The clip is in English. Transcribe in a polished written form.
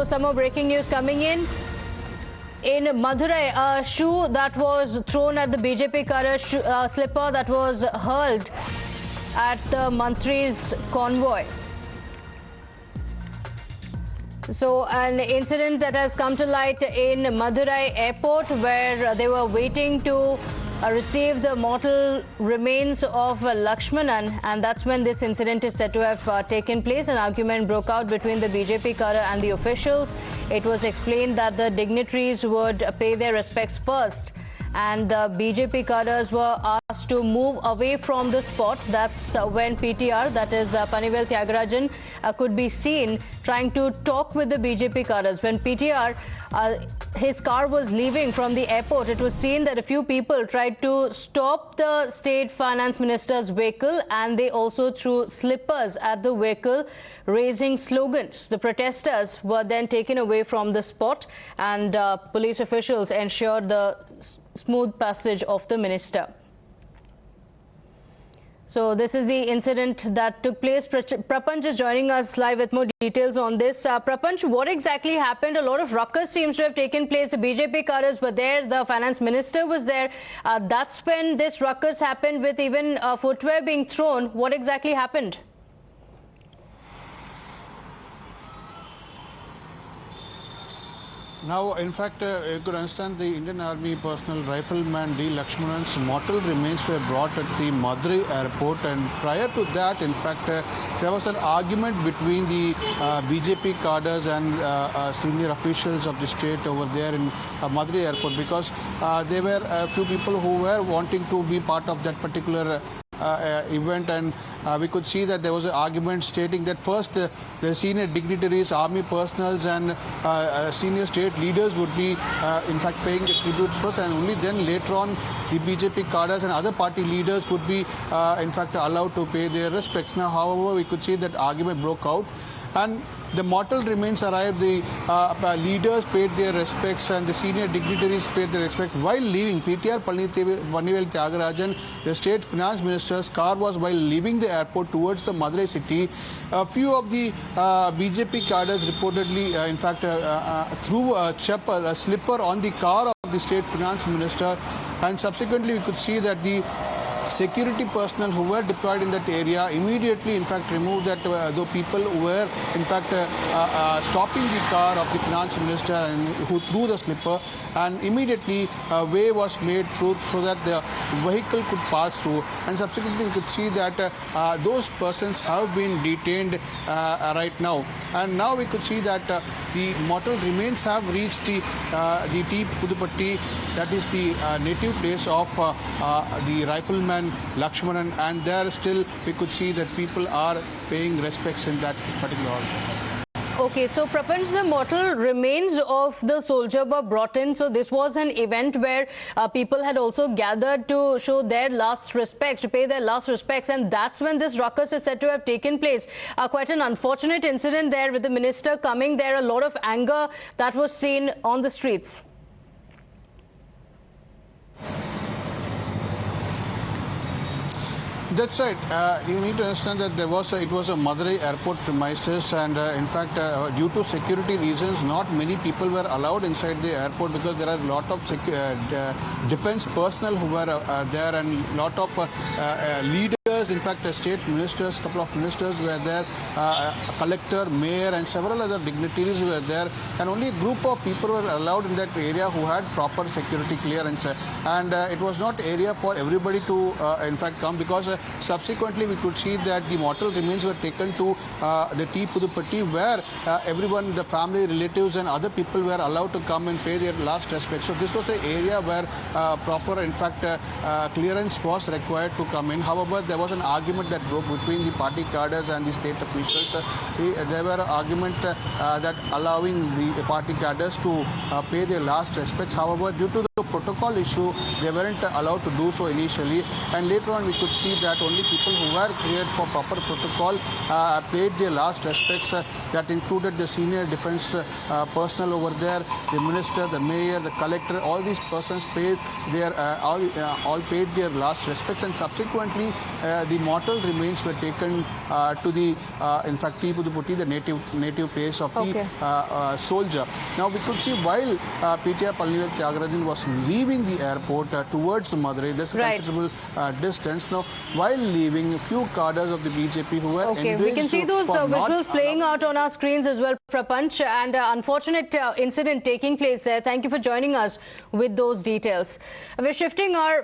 Some more breaking news coming in. In Madurai, a shoe that was thrown at the BJP cadre, slipper that was hurled at the Mantri's convoy. So, an incident that has come to light in Madurai airport, where they were waiting to receive the mortal remains of Lakshmanan, and that's when this incident is said to have taken place. An argument broke out between the BJP cadre and the officials. It was explained that the dignitaries would pay their respects first, and the BJP cadres were asked to move away from the spot. That's when PTR, that is Palanivel Thiagarajan, could be seen trying to talk with the BJP cadres. When PTR, his car was leaving from the airport, it was seen that a few people tried to stop the state finance minister's vehicle, and they also threw slippers at the vehicle, raising slogans. The protesters were then taken away from the spot, and police officials ensured the smooth passage of the minister. So this is the incident that took place. Prapanch is joining us live with more details on this. Prapanch, what exactly happened? A lot of ruckus seems to have taken place. The BJP cadres were there. The finance minister was there. That's when this ruckus happened, with even footwear being thrown. What exactly happened? Now, in fact, you could understand the Indian Army personnel Rifleman D Lakshmanan's mortal remains were brought at the Madurai airport, and prior to that, in fact, there was an argument between the BJP cadres and senior officials of the state over there in Madurai airport, because there were a few people who were wanting to be part of that particular event, and we could see that there was an argument stating that first the senior dignitaries, army personals and senior state leaders would be in fact paying the tributes first, and only then later on the BJP cadres and other party leaders would be in fact allowed to pay their respects. Now, however, we could see that argument broke out, and the mortal remains arrived. The leaders paid their respects and the senior dignitaries paid their respects. While leaving, PTR Palanivel Thiagarajan, the state finance minister's car was while leaving the airport towards the Madurai city. A few of the BJP cadres reportedly, in fact, threw a slipper on the car of the state finance minister, and subsequently we could see that the security personnel who were deployed in that area immediately, in fact, removed that the people who were, in fact, stopping the car of the finance minister and who threw the slipper, and immediately a way was made through so that the vehicle could pass through, and subsequently we could see that those persons have been detained right now, and now we could see that the mortal remains have reached the T. Pudupatti, that is the native place of the Rifleman Lakshmanan, and there still we could see that people are paying respects in that particular order. Okay, so Prapanch, the mortal remains of the soldier were brought in. So this was an event where people had also gathered to show their last respects, to pay their last respects, and that's when this ruckus is said to have taken place. Quite an unfortunate incident there with the minister coming there. A lot of anger that was seen on the streets. That's right. You need to understand that it was a Madurai airport premises, and in fact, due to security reasons, not many people were allowed inside the airport, because there are a lot of defense personnel who were there, and a lot of leaders. In fact, state ministers, couple of ministers were there, a collector, mayor and several other dignitaries were there, and only a group of people were allowed in that area who had proper security clearance, and it was not area for everybody to in fact come, because subsequently we could see that the mortal remains were taken to the T. Pudupatti, where everyone, the family, relatives and other people were allowed to come and pay their last respect. So this was the area where proper, in fact, clearance was required to come in. However, there was an argument that broke between the party cadres and the state officials. There were argument that allowing the party cadres to pay their last respects. However, due to the protocol issue, they weren't allowed to do so initially, and later on we could see that only people who were cleared for proper protocol paid their last respects. That included the senior defense personnel over there, the minister, the mayor, the collector. All these persons paid their all paid their last respects, and subsequently the mortal remains were taken to the, in fact, Tipuduputti, the native place of the soldier. Now, we could see while PTR Palanivel Thiagarajan was leaving the airport towards Madurai, there's a considerable distance. Now, while leaving, a few cadres of the BJP who were engaged. We can see those visuals playing out on our screens as well, Prapanch, and unfortunate incident taking place there. Thank you for joining us with those details. We're shifting our